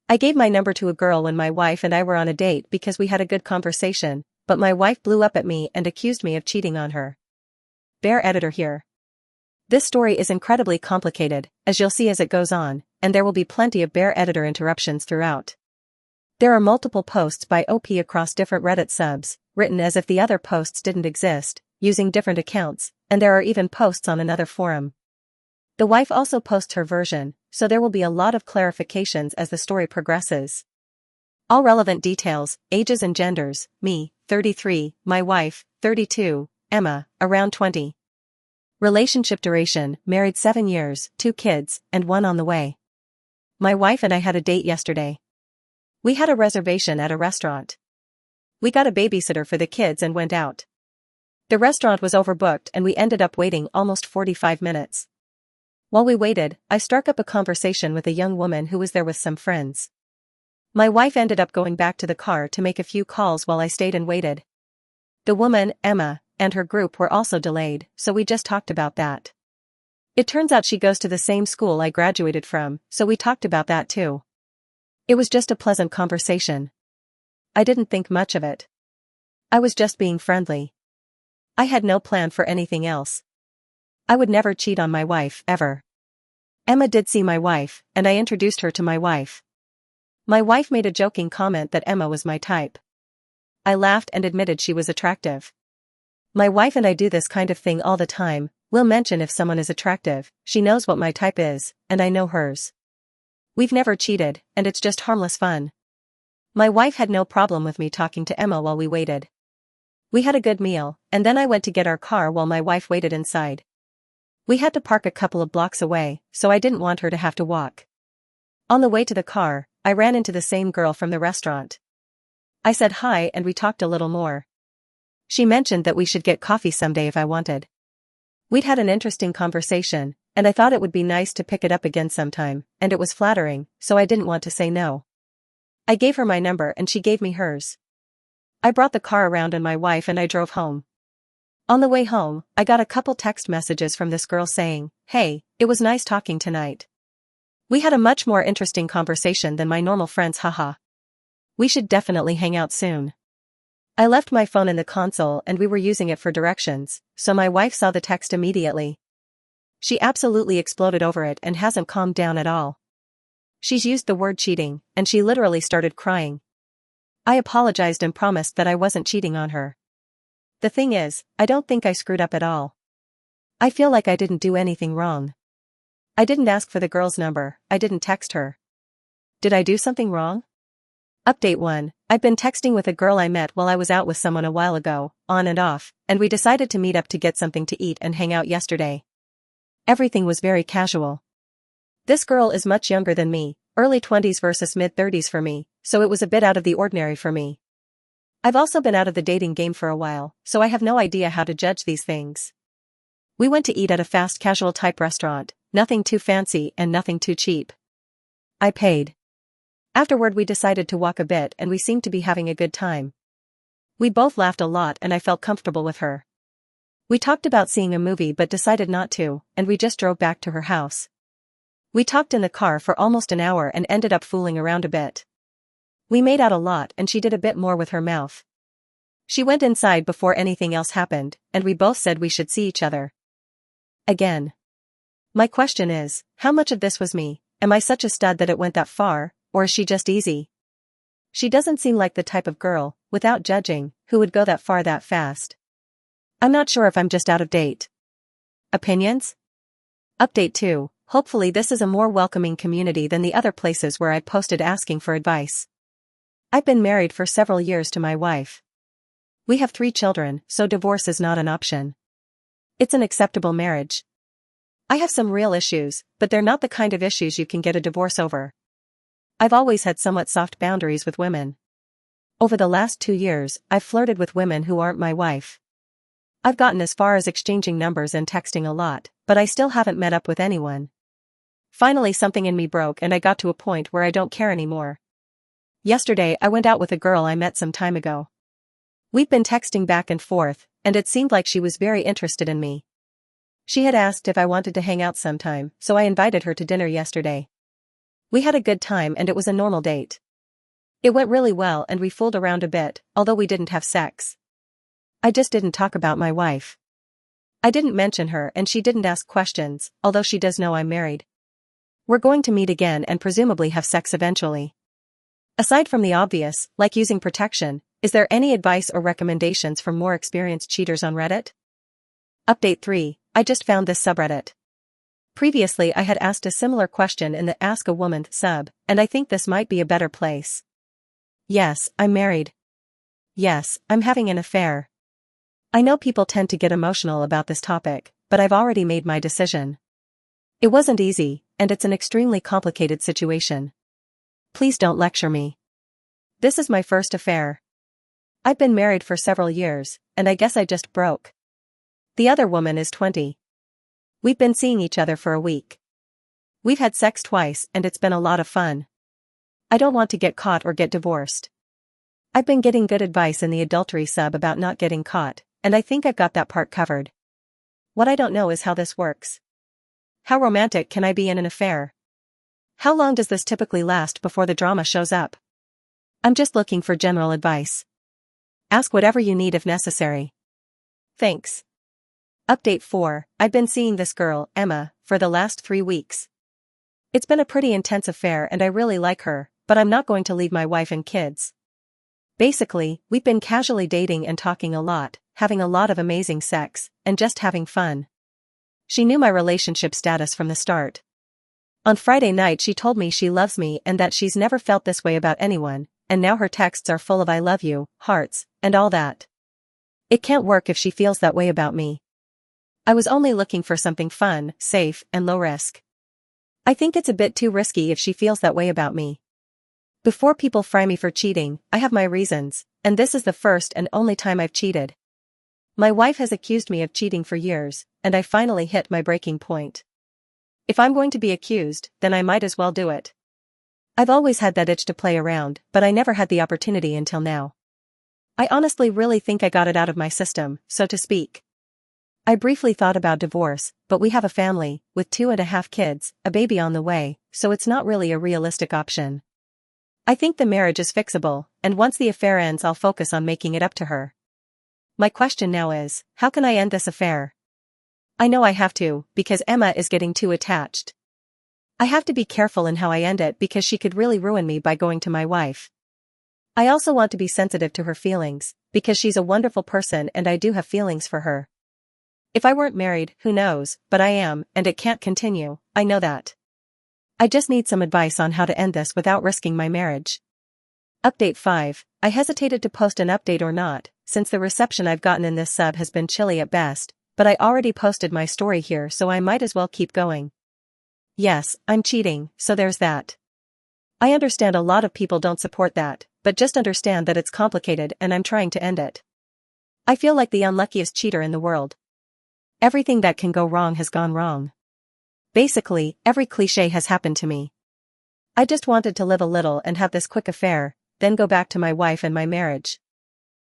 I gave my number to a girl when my wife and I were on a date because we had a good conversation, but my wife blew up at me and accused me of cheating on her. Bear editor here. This story is incredibly complicated, as you'll see as it goes on, and there will be plenty of Bear editor interruptions throughout. There are multiple posts by OP across different Reddit subs, written as if the other posts didn't exist, using different accounts, and there are even posts on another forum. The wife also posts her version, so there will be a lot of clarifications as the story progresses. All relevant details, ages and genders: me, 33, my wife, 32, Emma, around 20. Relationship duration: married 7 years, 2 kids, and 1 on the way. My wife and I had a date yesterday. We had a reservation at a restaurant. We got a babysitter for the kids and went out. The restaurant was overbooked and we ended up waiting almost 45 minutes. While we waited, I struck up a conversation with a young woman who was there with some friends. My wife ended up going back to the car to make a few calls while I stayed and waited. The woman, Emma, and her group were also delayed, so we just talked about that. It turns out she goes to the same school I graduated from, so we talked about that too. It was just a pleasant conversation. I didn't think much of it. I was just being friendly. I had no plan for anything else. I would never cheat on my wife, ever. Emma did see my wife, and I introduced her to my wife. My wife made a joking comment that Emma was my type. I laughed and admitted she was attractive. My wife and I do this kind of thing all the time. We'll mention if someone is attractive, she knows what my type is, and I know hers. We've never cheated, and it's just harmless fun. My wife had no problem with me talking to Emma while we waited. We had a good meal, and then I went to get our car while my wife waited inside. We had to park a couple of blocks away, so I didn't want her to have to walk. On the way to the car, I ran into the same girl from the restaurant. I said hi and we talked a little more. She mentioned that we should get coffee someday if I wanted. We'd had an interesting conversation, and I thought it would be nice to pick it up again sometime, and it was flattering, so I didn't want to say no. I gave her my number and she gave me hers. I brought the car around and my wife and I drove home. On the way home, I got a couple text messages from this girl saying, "Hey, it was nice talking tonight. We had a much more interesting conversation than my normal friends, haha. We should definitely hang out soon." I left my phone in the console and we were using it for directions, so my wife saw the text immediately. She absolutely exploded over it and hasn't calmed down at all. She's used the word cheating, and she literally started crying. I apologized and promised that I wasn't cheating on her. The thing is, I don't think I screwed up at all. I feel like I didn't do anything wrong. I didn't ask for the girl's number, I didn't text her. Did I do something wrong? Update 1. I've been texting with a girl I met while I was out with someone a while ago, on and off, and we decided to meet up to get something to eat and hang out yesterday. Everything was very casual. This girl is much younger than me, early 20s versus mid-30s for me, so it was a bit out of the ordinary for me. I've also been out of the dating game for a while, so I have no idea how to judge these things. We went to eat at a fast casual type restaurant, nothing too fancy and nothing too cheap. I paid. Afterward we decided to walk a bit and we seemed to be having a good time. We both laughed a lot and I felt comfortable with her. We talked about seeing a movie but decided not to, and we just drove back to her house. We talked in the car for almost an hour and ended up fooling around a bit. We made out a lot and she did a bit more with her mouth. She went inside before anything else happened, and we both said we should see each other again. My question is, how much of this was me? Am I such a stud that it went that far, or is she just easy? She doesn't seem like the type of girl, without judging, who would go that far that fast. I'm not sure if I'm just out of date. Opinions? Update 2. Hopefully this is a more welcoming community than the other places where I posted asking for advice. I've been married for several years to my wife. We have 3 children, so divorce is not an option. It's an acceptable marriage. I have some real issues, but they're not the kind of issues you can get a divorce over. I've always had somewhat soft boundaries with women. Over the last 2 years, I've flirted with women who aren't my wife. I've gotten as far as exchanging numbers and texting a lot, but I still haven't met up with anyone. Finally something in me broke and I got to a point where I don't care anymore. Yesterday I went out with a girl I met some time ago. We've been texting back and forth, and it seemed like she was very interested in me. She had asked if I wanted to hang out sometime, so I invited her to dinner yesterday. We had a good time and it was a normal date. It went really well and we fooled around a bit, although we didn't have sex. I just didn't talk about my wife. I didn't mention her and she didn't ask questions, although she does know I'm married. We're going to meet again and presumably have sex eventually. Aside from the obvious, like using protection, is there any advice or recommendations from more experienced cheaters on Reddit? Update 3. I just found this subreddit. Previously I had asked a similar question in the Ask a Woman sub, and I think this might be a better place. Yes, I'm married. Yes, I'm having an affair. I know people tend to get emotional about this topic, but I've already made my decision. It wasn't easy, and it's an extremely complicated situation. Please don't lecture me. This is my first affair. I've been married for several years, and I guess I just broke. The other woman is 20. We've been seeing each other for a week. We've had sex twice and it's been a lot of fun. I don't want to get caught or get divorced. I've been getting good advice in the adultery sub about not getting caught, and I think I've got that part covered. What I don't know is how this works. How romantic can I be in an affair? How long does this typically last before the drama shows up? I'm just looking for general advice. Ask whatever you need if necessary. Thanks. Update 4. I've been seeing this girl, Emma, for the last 3 weeks. It's been a pretty intense affair and I really like her, but I'm not going to leave my wife and kids. Basically, we've been casually dating and talking a lot, having a lot of amazing sex, and just having fun. She knew my relationship status from the start. On Friday night she told me she loves me and that she's never felt this way about anyone, and now her texts are full of I love you, hearts, and all that. It can't work if she feels that way about me. I was only looking for something fun, safe, and low risk. I think it's a bit too risky if she feels that way about me. Before people fry me for cheating, I have my reasons, and this is the first and only time I've cheated. My wife has accused me of cheating for years, and I finally hit my breaking point. If I'm going to be accused, then I might as well do it. I've always had that itch to play around, but I never had the opportunity until now. I honestly really think I got it out of my system, so to speak. I briefly thought about divorce, but we have a family, with 2.5 kids, a baby on the way, so it's not really a realistic option. I think the marriage is fixable, and once the affair ends I'll focus on making it up to her. My question now is, how can I end this affair? I know I have to, because Emma is getting too attached. I have to be careful in how I end it because she could really ruin me by going to my wife. I also want to be sensitive to her feelings, because she's a wonderful person and I do have feelings for her. If I weren't married, who knows, but I am, and it can't continue, I know that. I just need some advice on how to end this without risking my marriage. Update 5. I hesitated to post an update or not, since the reception I've gotten in this sub has been chilly at best, but I already posted my story here so I might as well keep going. Yes, I'm cheating, so there's that. I understand a lot of people don't support that, but just understand that it's complicated and I'm trying to end it. I feel like the unluckiest cheater in the world. Everything that can go wrong has gone wrong. Basically, every cliché has happened to me. I just wanted to live a little and have this quick affair, then go back to my wife and my marriage.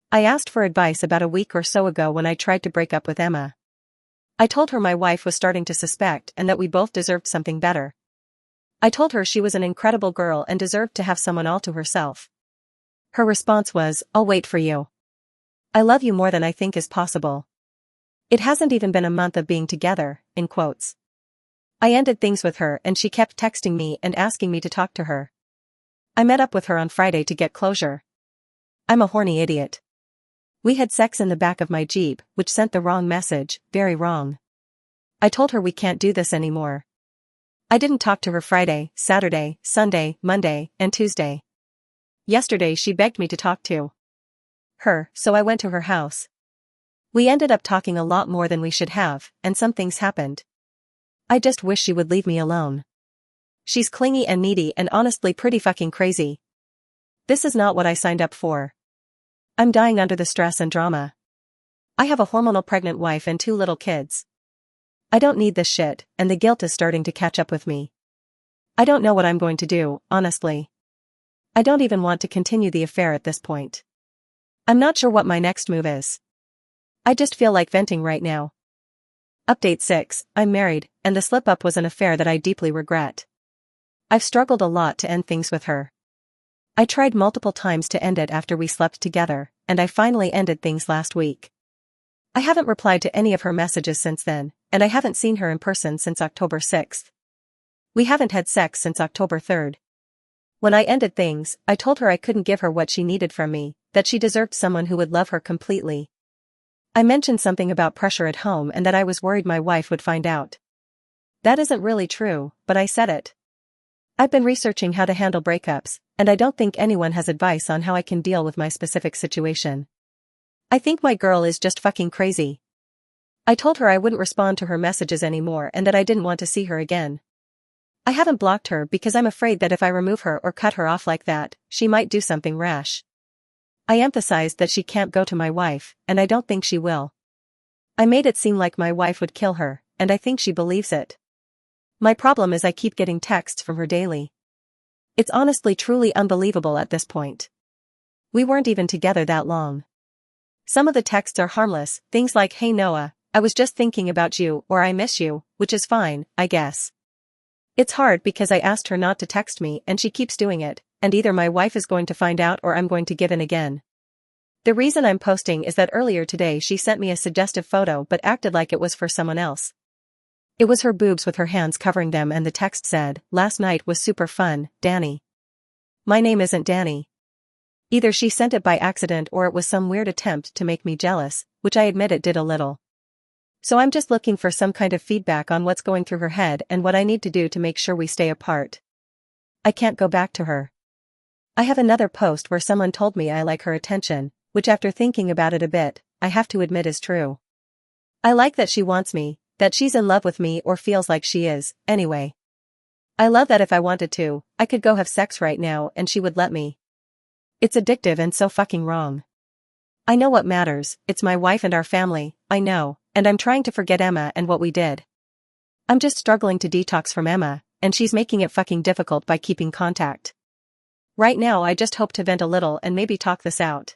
I asked for advice about a week or so ago when I tried to break up with Emma. I told her my wife was starting to suspect and that we both deserved something better. I told her she was an incredible girl and deserved to have someone all to herself. Her response was, "I'll wait for you. I love you more than I think is possible." It hasn't even been a month of being together, in quotes. I ended things with her and she kept texting me and asking me to talk to her. I met up with her on Friday to get closure. I'm a horny idiot. We had sex in the back of my Jeep, which sent the wrong message, very wrong. I told her we can't do this anymore. I didn't talk to her Friday, Saturday, Sunday, Monday, and Tuesday. Yesterday she begged me to talk to her, so I went to her house. We ended up talking a lot more than we should have, and some things happened. I just wish she would leave me alone. She's clingy and needy and honestly pretty fucking crazy. This is not what I signed up for. I'm dying under the stress and drama. I have a hormonal pregnant wife and 2 little kids. I don't need this shit, and the guilt is starting to catch up with me. I don't know what I'm going to do, honestly. I don't even want to continue the affair at this point. I'm not sure what my next move is. I just feel like venting right now. Update 6. I'm married, and the slip-up was an affair that I deeply regret. I've struggled a lot to end things with her. I tried multiple times to end it after we slept together, and I finally ended things last week. I haven't replied to any of her messages since then, and I haven't seen her in person since October 6th. We haven't had sex since October 3rd. When I ended things, I told her I couldn't give her what she needed from me, that she deserved someone who would love her completely. I mentioned something about pressure at home and that I was worried my wife would find out. That isn't really true, but I said it. I've been researching how to handle breakups, and I don't think anyone has advice on how I can deal with my specific situation. I think my girl is just fucking crazy. I told her I wouldn't respond to her messages anymore and that I didn't want to see her again. I haven't blocked her because I'm afraid that if I remove her or cut her off like that, she might do something rash. I emphasized that she can't go to my wife, and I don't think she will. I made it seem like my wife would kill her, and I think she believes it. My problem is I keep getting texts from her daily. It's honestly truly unbelievable at this point. We weren't even together that long. Some of the texts are harmless, things like "Hey Noah, I was just thinking about you," or "I miss you," which is fine, I guess. It's hard because I asked her not to text me and she keeps doing it, and either my wife is going to find out or I'm going to give in again. The reason I'm posting is that earlier today she sent me a suggestive photo but acted like it was for someone else. It was her boobs with her hands covering them and the text said, "Last night was super fun, Danny." My name isn't Danny. Either she sent it by accident or it was some weird attempt to make me jealous, which I admit it did a little. So I'm just looking for some kind of feedback on what's going through her head and what I need to do to make sure we stay apart. I can't go back to her. I have another post where someone told me I like her attention, which after thinking about it a bit, I have to admit is true. I like that she wants me, that she's in love with me or feels like she is, anyway. I love that if I wanted to, I could go have sex right now and she would let me. It's addictive and so fucking wrong. I know what matters, it's my wife and our family, I know, and I'm trying to forget Emma and what we did. I'm just struggling to detox from Emma, and she's making it fucking difficult by keeping contact. Right now I just hope to vent a little and maybe talk this out.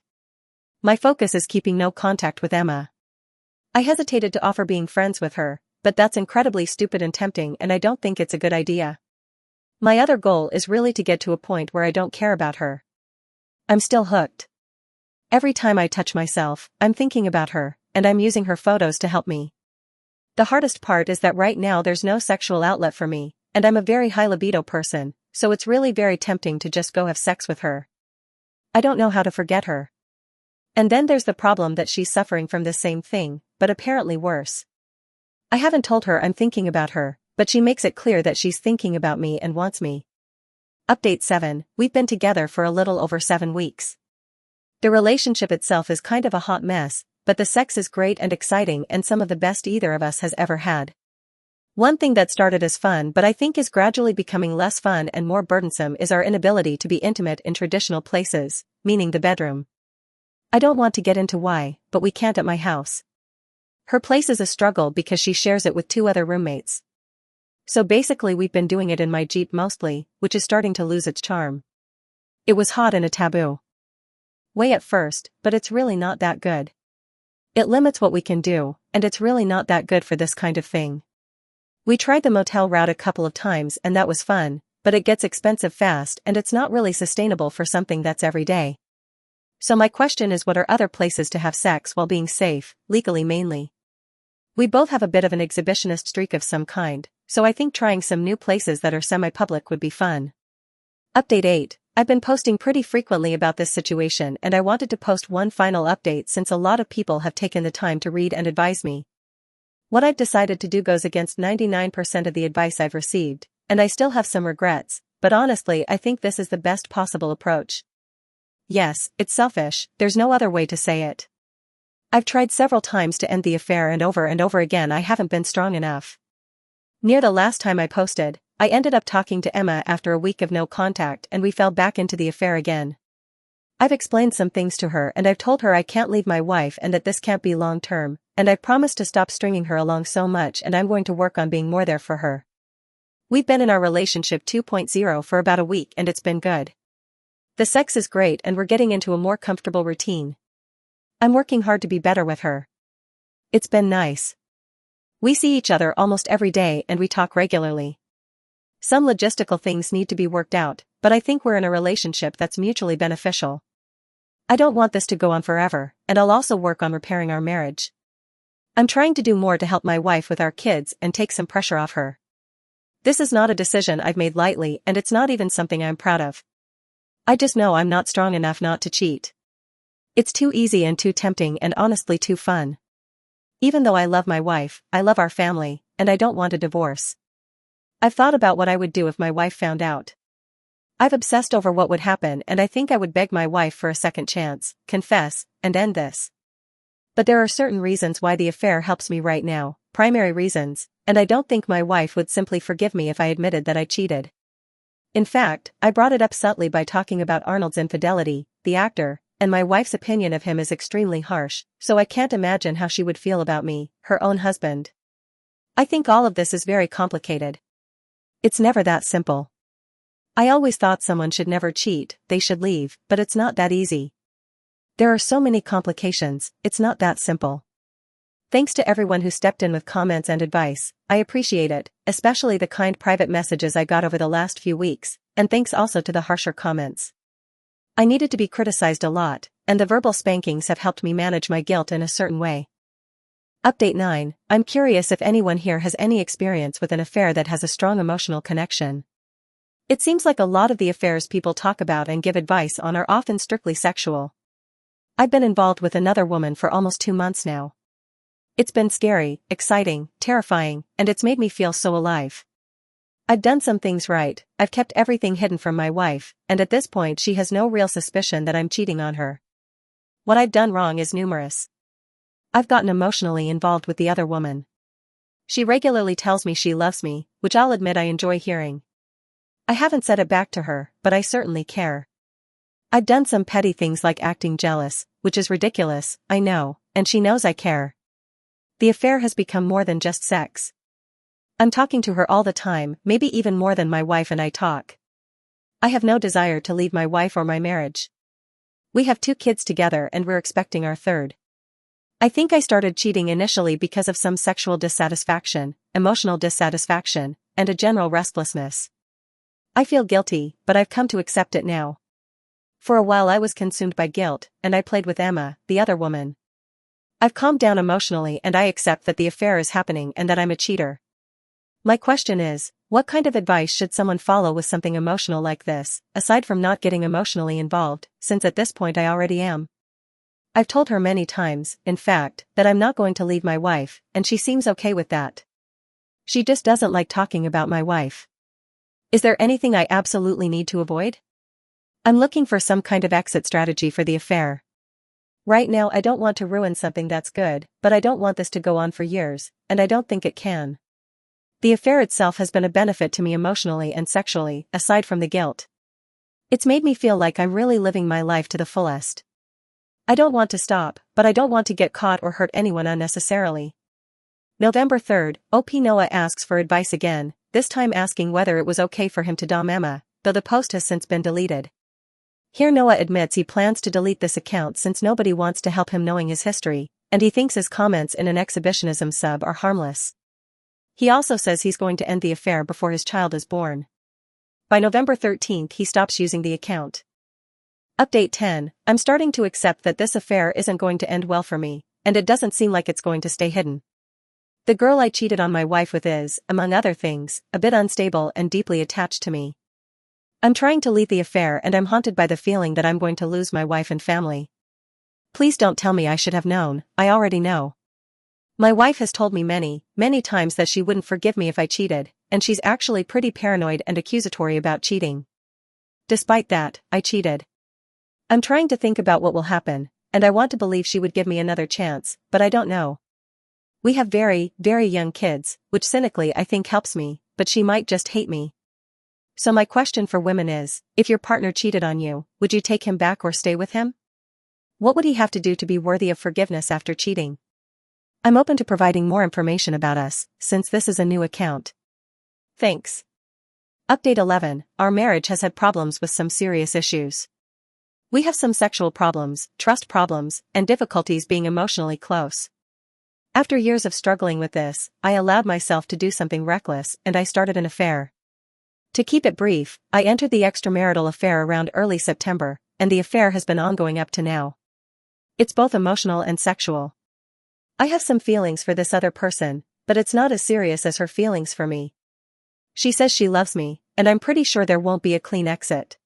My focus is keeping no contact with Emma. I hesitated to offer being friends with her, but that's incredibly stupid and tempting and I don't think it's a good idea. My other goal is really to get to a point where I don't care about her. I'm still hooked. Every time I touch myself, I'm thinking about her, and I'm using her photos to help me. The hardest part is that right now there's no sexual outlet for me, and I'm a very high libido person, so it's really very tempting to just go have sex with her. I don't know how to forget her. And then there's the problem that she's suffering from this same thing, but apparently worse. I haven't told her I'm thinking about her, but she makes it clear that she's thinking about me and wants me. Update 7, we've been together for a little over 7 weeks. The relationship itself is kind of a hot mess, but the sex is great and exciting and some of the best either of us has ever had. One thing that started as fun but I think is gradually becoming less fun and more burdensome is our inability to be intimate in traditional places, meaning the bedroom. I don't want to get into why, but we can't at my house. Her place is a struggle because she shares it with 2 other roommates. So basically we've been doing it in my Jeep mostly, which is starting to lose its charm. It was hot and a taboo way at first, but it's really not that good. It limits what we can do, and it's really not that good for this kind of thing. We tried the motel route a couple of times and that was fun, but it gets expensive fast and it's not really sustainable for something that's every day. So my question is, what are other places to have sex while being safe, legally mainly? We both have a bit of an exhibitionist streak of some kind, so I think trying some new places that are semi-public would be fun. Update 8. I've been posting pretty frequently about this situation and I wanted to post one final update since a lot of people have taken the time to read and advise me. What I've decided to do goes against 99% of the advice I've received, and I still have some regrets, but honestly I think this is the best possible approach. Yes, it's selfish, there's no other way to say it. I've tried several times to end the affair and over again I haven't been strong enough. Near the last time I posted, I ended up talking to Emma after a week of no contact and we fell back into the affair again. I've explained some things to her and I've told her I can't leave my wife and that this can't be long term, and I've promised to stop stringing her along so much and I'm going to work on being more there for her. We've been in our relationship 2.0 for about a week and it's been good. The sex is great and we're getting into a more comfortable routine. I'm working hard to be better with her. It's been nice. We see each other almost every day and we talk regularly. Some logistical things need to be worked out, but I think we're in a relationship that's mutually beneficial. I don't want this to go on forever, and I'll also work on repairing our marriage. I'm trying to do more to help my wife with our kids and take some pressure off her. This is not a decision I've made lightly, and it's not even something I'm proud of. I just know I'm not strong enough not to cheat. It's too easy and too tempting and honestly too fun. Even though I love my wife, I love our family, and I don't want a divorce. I've thought about what I would do if my wife found out. I've obsessed over what would happen, and I think I would beg my wife for a second chance, confess, and end this. But there are certain reasons why the affair helps me right now, primary reasons, and I don't think my wife would simply forgive me if I admitted that I cheated. In fact, I brought it up subtly by talking about Arnold's infidelity, the actor, and my wife's opinion of him is extremely harsh, so I can't imagine how she would feel about me, her own husband. I think all of this is very complicated. It's never that simple. I always thought someone should never cheat, they should leave, but it's not that easy. There are so many complications, it's not that simple. Thanks to everyone who stepped in with comments and advice, I appreciate it, especially the kind private messages I got over the last few weeks, and thanks also to the harsher comments. I needed to be criticized a lot, and the verbal spankings have helped me manage my guilt in a certain way. Update 9, I'm curious if anyone here has any experience with an affair that has a strong emotional connection. It seems like a lot of the affairs people talk about and give advice on are often strictly sexual. I've been involved with another woman for almost 2 months now. It's been scary, exciting, terrifying, and it's made me feel so alive. I've done some things right, I've kept everything hidden from my wife, and at this point she has no real suspicion that I'm cheating on her. What I've done wrong is numerous. I've gotten emotionally involved with the other woman. She regularly tells me she loves me, which I'll admit I enjoy hearing. I haven't said it back to her, but I certainly care. I've done some petty things like acting jealous, which is ridiculous, I know, and she knows I care. The affair has become more than just sex. I'm talking to her all the time, maybe even more than my wife and I talk. I have no desire to leave my wife or my marriage. We have 2 kids together and we're expecting our third. I think I started cheating initially because of some sexual dissatisfaction, emotional dissatisfaction, and a general restlessness. I feel guilty, but I've come to accept it now. For a while I was consumed by guilt, and I played with Emma, the other woman. I've calmed down emotionally and I accept that the affair is happening and that I'm a cheater. My question is, what kind of advice should someone follow with something emotional like this, aside from not getting emotionally involved, since at this point I already am? I've told her many times, in fact, that I'm not going to leave my wife, and she seems okay with that. She just doesn't like talking about my wife. Is there anything I absolutely need to avoid? I'm looking for some kind of exit strategy for the affair. Right now I don't want to ruin something that's good, but I don't want this to go on for years, and I don't think it can. The affair itself has been a benefit to me emotionally and sexually, aside from the guilt. It's made me feel like I'm really living my life to the fullest. I don't want to stop, but I don't want to get caught or hurt anyone unnecessarily. November 3rd, OP Noah asks for advice again, this time asking whether it was okay for him to dom Emma, though the post has since been deleted. Here Noah admits he plans to delete this account since nobody wants to help him knowing his history, and he thinks his comments in an exhibitionism sub are harmless. He also says he's going to end the affair before his child is born. By November 13th he stops using the account. Update 10, I'm starting to accept that this affair isn't going to end well for me, and it doesn't seem like it's going to stay hidden. The girl I cheated on my wife with is, among other things, a bit unstable and deeply attached to me. I'm trying to leave the affair and I'm haunted by the feeling that I'm going to lose my wife and family. Please don't tell me I should have known, I already know. My wife has told me many, many times that she wouldn't forgive me if I cheated, and she's actually pretty paranoid and accusatory about cheating. Despite that, I cheated. I'm trying to think about what will happen, and I want to believe she would give me another chance, but I don't know. We have very, very young kids, which cynically I think helps me, but she might just hate me. So my question for women is, if your partner cheated on you, would you take him back or stay with him? What would he have to do to be worthy of forgiveness after cheating? I'm open to providing more information about us, since this is a new account. Thanks. Update 11, our marriage has had problems with some serious issues. We have some sexual problems, trust problems, and difficulties being emotionally close. After years of struggling with this, I allowed myself to do something reckless and I started an affair. To keep it brief, I entered the extramarital affair around early September, and the affair has been ongoing up to now. It's both emotional and sexual. I have some feelings for this other person, but it's not as serious as her feelings for me. She says she loves me, and I'm pretty sure there won't be a clean exit.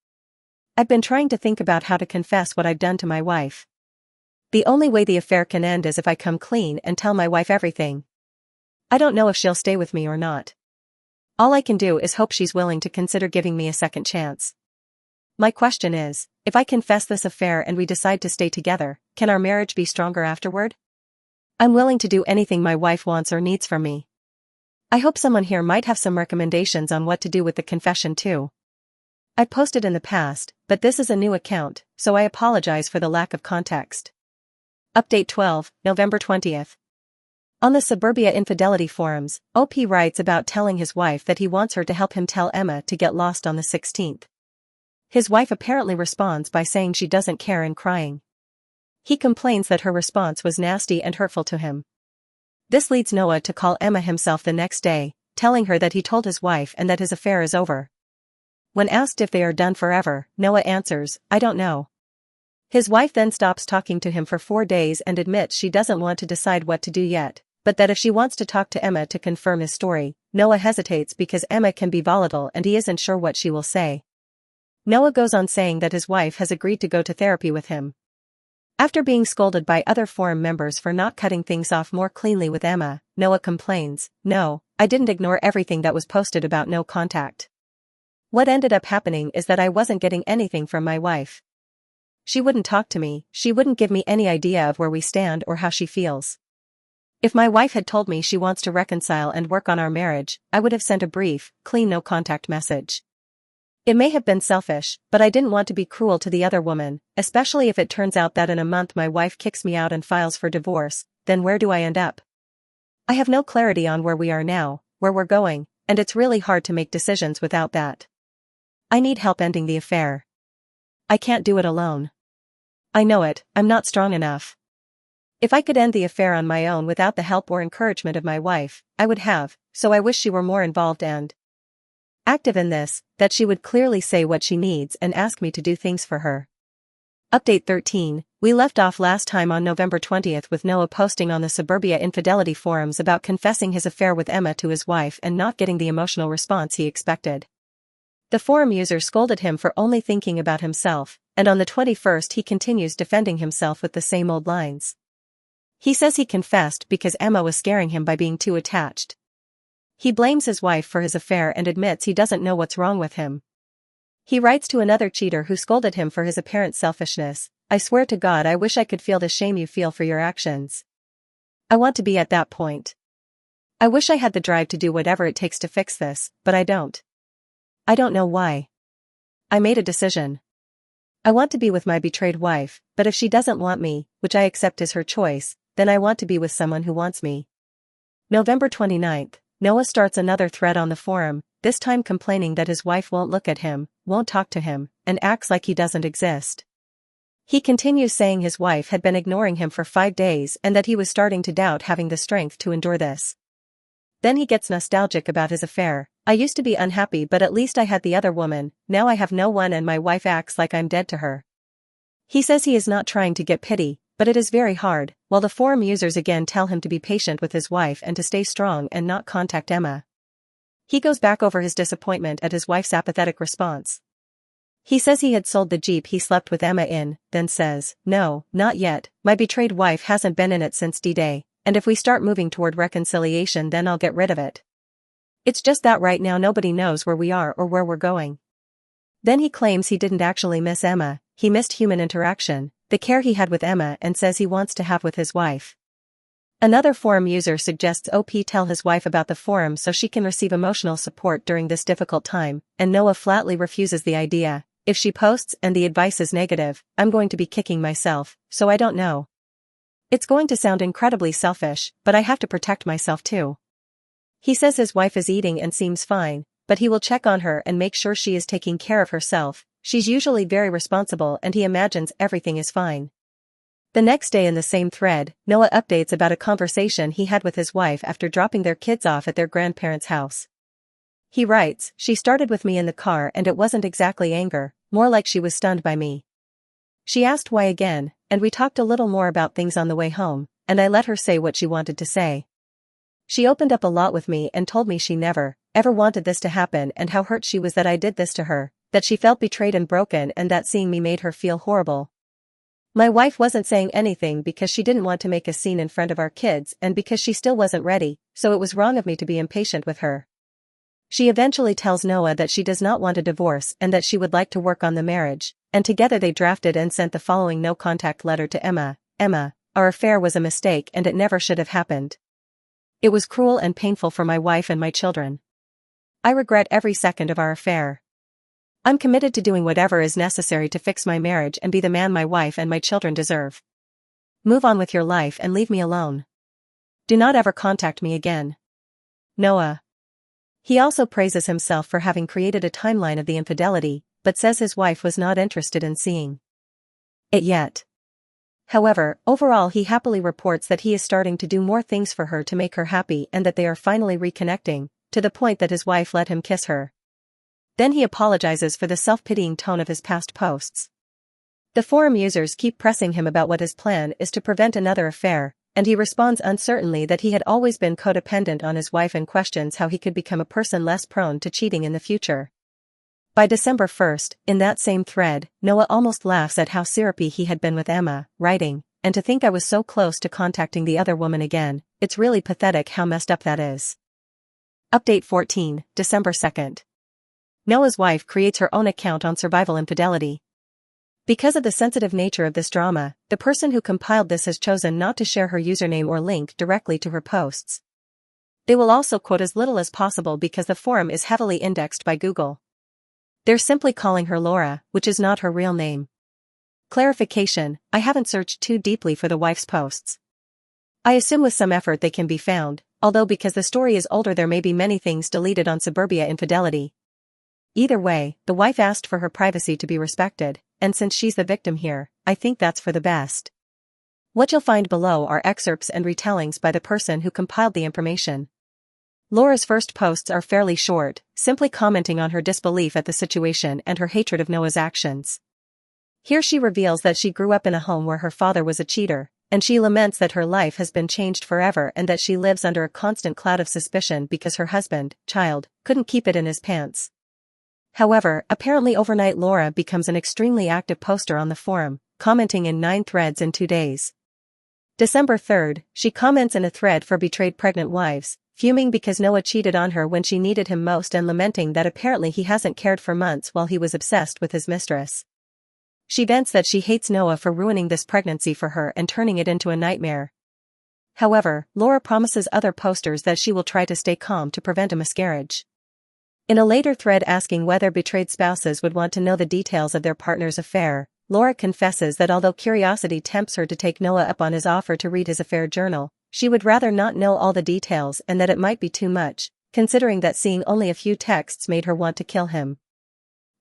I've been trying to think about how to confess what I've done to my wife. The only way the affair can end is if I come clean and tell my wife everything. I don't know if she'll stay with me or not. All I can do is hope she's willing to consider giving me a second chance. My question is, if I confess this affair and we decide to stay together, can our marriage be stronger afterward? I'm willing to do anything my wife wants or needs from me. I hope someone here might have some recommendations on what to do with the confession too. I posted in the past, but this is a new account, so I apologize for the lack of context. Update 12, November 20th. On the Suburbia Infidelity forums, OP writes about telling his wife that he wants her to help him tell Emma to get lost on the 16th. His wife apparently responds by saying she doesn't care and crying. He complains that her response was nasty and hurtful to him. This leads Noah to call Emma himself the next day, telling her that he told his wife and that his affair is over. When asked if they are done forever, Noah answers, "I don't know." His wife then stops talking to him for 4 days and admits she doesn't want to decide what to do yet, but that if she wants to talk to Emma to confirm his story, Noah hesitates because Emma can be volatile and he isn't sure what she will say. Noah goes on saying that his wife has agreed to go to therapy with him. After being scolded by other forum members for not cutting things off more cleanly with Emma, Noah complains, "No, I didn't ignore everything that was posted about no contact. What ended up happening is that I wasn't getting anything from my wife. She wouldn't talk to me, she wouldn't give me any idea of where we stand or how she feels. If my wife had told me she wants to reconcile and work on our marriage, I would have sent a brief, clean no-contact message. It may have been selfish, but I didn't want to be cruel to the other woman, especially if it turns out that in a month my wife kicks me out and files for divorce, then where do I end up? I have no clarity on where we are now, where we're going, and it's really hard to make decisions without that. I need help ending the affair. I can't do it alone. I know it, I'm not strong enough. If I could end the affair on my own without the help or encouragement of my wife, I would have, so I wish she were more involved and active in this, that she would clearly say what she needs and ask me to do things for her." Update 13, we left off last time on November 20th with Noah posting on the Suburbia Infidelity forums about confessing his affair with Emma to his wife and not getting the emotional response he expected. The forum user scolded him for only thinking about himself, and on the 21st he continues defending himself with the same old lines. He says he confessed because Emma was scaring him by being too attached. He blames his wife for his affair and admits he doesn't know what's wrong with him. He writes to another cheater who scolded him for his apparent selfishness, "I swear to God I wish I could feel the shame you feel for your actions. I want to be at that point. I wish I had the drive to do whatever it takes to fix this, but I don't. I don't know why. I made a decision. I want to be with my betrayed wife, but if she doesn't want me, which I accept is her choice, then I want to be with someone who wants me." November 29th, Noah starts another thread on the forum, this time complaining that his wife won't look at him, won't talk to him, and acts like he doesn't exist. He continues saying his wife had been ignoring him for 5 days and that he was starting to doubt having the strength to endure this. Then he gets nostalgic about his affair. "I used to be unhappy but at least I had the other woman, now I have no one and my wife acts like I'm dead to her." He says he is not trying to get pity, but it is very hard, while the forum users again tell him to be patient with his wife and to stay strong and not contact Emma. He goes back over his disappointment at his wife's apathetic response. He says he had sold the Jeep he slept with Emma in, then says, "No, not yet, my betrayed wife hasn't been in it since D-Day, and if we start moving toward reconciliation then I'll get rid of it. It's just that right now nobody knows where we are or where we're going." Then he claims he didn't actually miss Emma, he missed human interaction, the care he had with Emma, and says he wants to have with his wife. Another forum user suggests OP tell his wife about the forum so she can receive emotional support during this difficult time, and Noah flatly refuses the idea. "If she posts and the advice is negative, I'm going to be kicking myself, so I don't know. It's going to sound incredibly selfish, but I have to protect myself too." He says his wife is eating and seems fine, but he will check on her and make sure she is taking care of herself. She's usually very responsible and he imagines everything is fine. The next day in the same thread, Noah updates about a conversation he had with his wife after dropping their kids off at their grandparents' house. He writes, she started with me in the car and it wasn't exactly anger, more like she was stunned by me. She asked why again, and we talked a little more about things on the way home, and I let her say what she wanted to say. She opened up a lot with me and told me she never, ever wanted this to happen and how hurt she was that I did this to her, that she felt betrayed and broken and that seeing me made her feel horrible. My wife wasn't saying anything because she didn't want to make a scene in front of our kids and because she still wasn't ready, so it was wrong of me to be impatient with her. She eventually tells Noah that she does not want a divorce and that she would like to work on the marriage, and together they drafted and sent the following no-contact letter to Emma. Emma, our affair was a mistake and it never should have happened. It was cruel and painful for my wife and my children. I regret every second of our affair. I'm committed to doing whatever is necessary to fix my marriage and be the man my wife and my children deserve. Move on with your life and leave me alone. Do not ever contact me again. Noah. He also praises himself for having created a timeline of the infidelity, but says his wife was not interested in seeing it yet. However, overall he happily reports that he is starting to do more things for her to make her happy and that they are finally reconnecting, to the point that his wife let him kiss her. Then he apologizes for the self-pitying tone of his past posts. The forum users keep pressing him about what his plan is to prevent another affair, and he responds uncertainly that he had always been codependent on his wife and questions how he could become a person less prone to cheating in the future. By December 1st, in that same thread, Noah almost laughs at how syrupy he had been with Emma, writing, and to think I was so close to contacting the other woman again, it's really pathetic how messed up that is. Update 14, December 2nd. Noah's wife creates her own account on survival infidelity. Because of the sensitive nature of this drama, the person who compiled this has chosen not to share her username or link directly to her posts. They will also quote as little as possible because the forum is heavily indexed by Google. They're simply calling her Laura, which is not her real name. Clarification, I haven't searched too deeply for the wife's posts. I assume with some effort they can be found, although because the story is older there may be many things deleted on suburbia infidelity. Either way, the wife asked for her privacy to be respected, and since she's the victim here, I think that's for the best. What you'll find below are excerpts and retellings by the person who compiled the information. Laura's first posts are fairly short, simply commenting on her disbelief at the situation and her hatred of Noah's actions. Here she reveals that she grew up in a home where her father was a cheater, and she laments that her life has been changed forever and that she lives under a constant cloud of suspicion because her husband, child, couldn't keep it in his pants. However, apparently overnight Laura becomes an extremely active poster on the forum, commenting in 9 threads in 2 days. December 3rd, she comments in a thread for betrayed pregnant wives, fuming because Noah cheated on her when she needed him most and lamenting that apparently he hasn't cared for months while he was obsessed with his mistress. She vents that she hates Noah for ruining this pregnancy for her and turning it into a nightmare. However, Laura promises other posters that she will try to stay calm to prevent a miscarriage. In a later thread asking whether betrayed spouses would want to know the details of their partner's affair, Laura confesses that although curiosity tempts her to take Noah up on his offer to read his affair journal, she would rather not know all the details and that it might be too much, considering that seeing only a few texts made her want to kill him.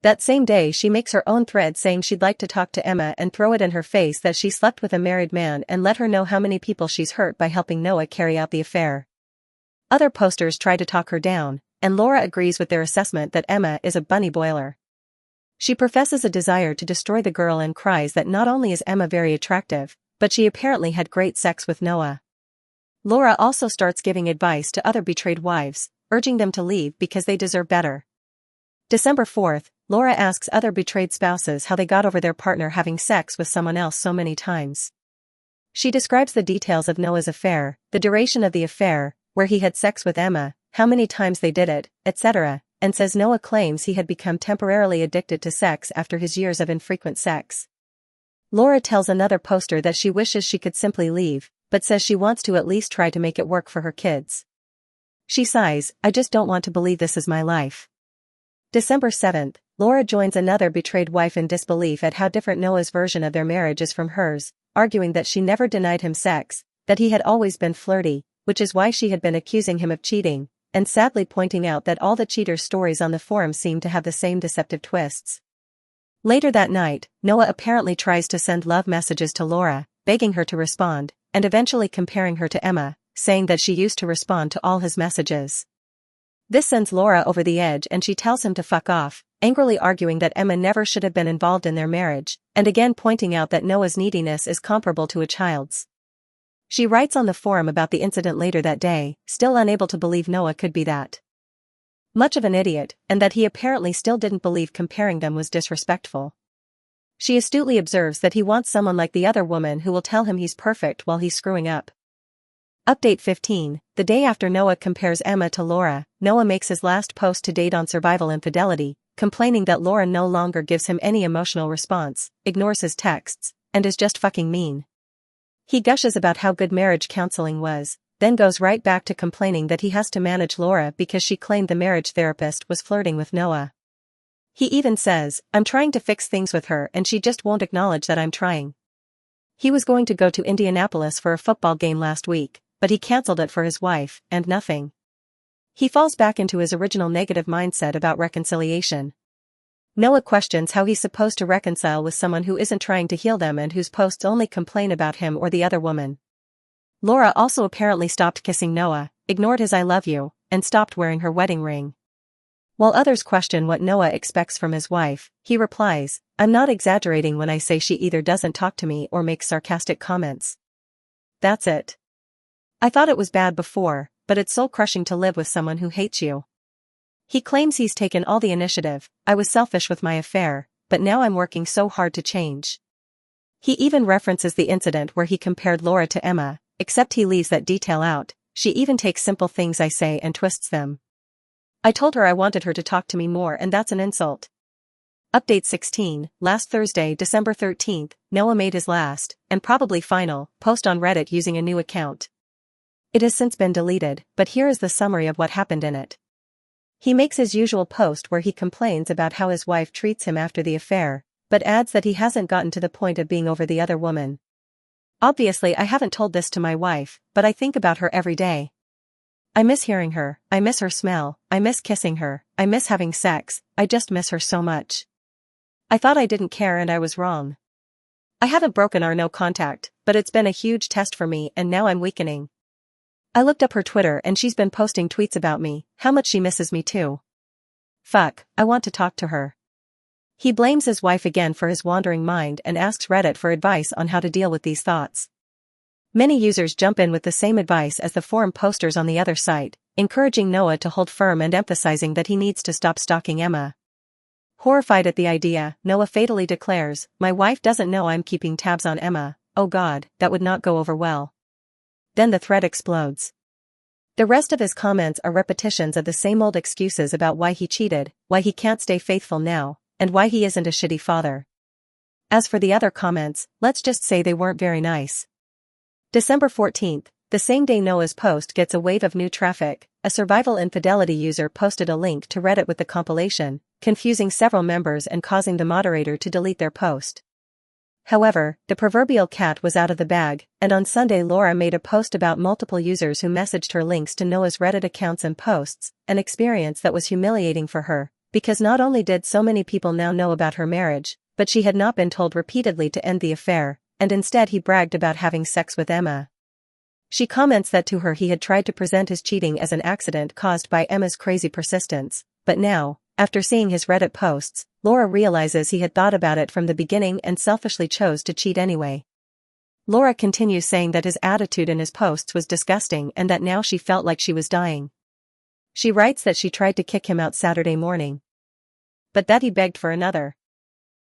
That same day she makes her own thread saying she'd like to talk to Emma and throw it in her face that she slept with a married man and let her know how many people she's hurt by helping Noah carry out the affair. Other posters try to talk her down, and Laura agrees with their assessment that Emma is a bunny boiler. She professes a desire to destroy the girl and cries that not only is Emma very attractive, but she apparently had great sex with Noah. Laura also starts giving advice to other betrayed wives, urging them to leave because they deserve better. December 4th, Laura asks other betrayed spouses how they got over their partner having sex with someone else so many times. She describes the details of Noah's affair, the duration of the affair, where he had sex with Emma, how many times they did it, etc., and says Noah claims he had become temporarily addicted to sex after his years of infrequent sex. Laura tells another poster that she wishes she could simply leave, but says she wants to at least try to make it work for her kids. She sighs, I just don't want to believe this is my life. December 7th, Laura joins another betrayed wife in disbelief at how different Noah's version of their marriage is from hers, arguing that she never denied him sex, that he had always been flirty, which is why she had been accusing him of cheating, and sadly pointing out that all the cheaters' stories on the forum seem to have the same deceptive twists. Later that night, Noah apparently tries to send love messages to Laura, begging her to respond, and eventually comparing her to Emma, saying that she used to respond to all his messages. This sends Laura over the edge and she tells him to fuck off, angrily arguing that Emma never should have been involved in their marriage, and again pointing out that Noah's neediness is comparable to a child's. She writes on the forum about the incident later that day, still unable to believe Noah could be that much of an idiot, and that he apparently still didn't believe comparing them was disrespectful. She astutely observes that he wants someone like the other woman who will tell him he's perfect while he's screwing up. Update 15, the day after Noah compares Emma to Laura, Noah makes his last post to date on survival infidelity, complaining that Laura no longer gives him any emotional response, ignores his texts, and is just fucking mean. He gushes about how good marriage counseling was, then goes right back to complaining that he has to manage Laura because she claimed the marriage therapist was flirting with Noah. He even says, "I'm trying to fix things with her and she just won't acknowledge that I'm trying." He was going to go to Indianapolis for a football game last week, but he cancelled it for his wife, and nothing. He falls back into his original negative mindset about reconciliation. Noah questions how he's supposed to reconcile with someone who isn't trying to heal them and whose posts only complain about him or the other woman. Laura also apparently stopped kissing Noah, ignored his "I love you," and stopped wearing her wedding ring. While others question what Noah expects from his wife, he replies, "I'm not exaggerating when I say she either doesn't talk to me or makes sarcastic comments. That's it. I thought it was bad before, but it's soul-crushing to live with someone who hates you." He claims he's taken all the initiative. "I was selfish with my affair, but now I'm working so hard to change." He even references the incident where he compared Laura to Emma, except he leaves that detail out. "She even takes simple things I say and twists them. I told her I wanted her to talk to me more and that's an insult." Update 16, last Thursday, December 13th, Noah made his last, and probably final, post on Reddit using a new account. It has since been deleted, but here is the summary of what happened in it. He makes his usual post where he complains about how his wife treats him after the affair, but adds that he hasn't gotten to the point of being over the other woman. "Obviously I haven't told this to my wife, but I think about her every day. I miss hearing her, I miss her smell, I miss kissing her, I miss having sex, I just miss her so much. I thought I didn't care and I was wrong. I haven't broken our no contact, but it's been a huge test for me and now I'm weakening. I looked up her Twitter and she's been posting tweets about me, how much she misses me too. Fuck, I want to talk to her." He blames his wife again for his wandering mind and asks Reddit for advice on how to deal with these thoughts. Many users jump in with the same advice as the forum posters on the other site, encouraging Noah to hold firm and emphasizing that he needs to stop stalking Emma. Horrified at the idea, Noah fatally declares, "My wife doesn't know I'm keeping tabs on Emma. Oh God, that would not go over well." Then the thread explodes. The rest of his comments are repetitions of the same old excuses about why he cheated, why he can't stay faithful now, and why he isn't a shitty father. As for the other comments, let's just say they weren't very nice. December 14th, the same day Noah's post gets a wave of new traffic, a survival infidelity user posted a link to Reddit with the compilation, confusing several members and causing the moderator to delete their post. However, the proverbial cat was out of the bag, and on Sunday Laura made a post about multiple users who messaged her links to Noah's Reddit accounts and posts, an experience that was humiliating for her, because not only did so many people now know about her marriage, but she had not been told repeatedly to end the affair, and instead he bragged about having sex with Emma. She comments that to her he had tried to present his cheating as an accident caused by Emma's crazy persistence, but now, after seeing his Reddit posts, Laura realizes he had thought about it from the beginning and selfishly chose to cheat anyway. Laura continues saying that his attitude in his posts was disgusting and that now she felt like she was dying. She writes that she tried to kick him out Saturday morning, but that he begged for another.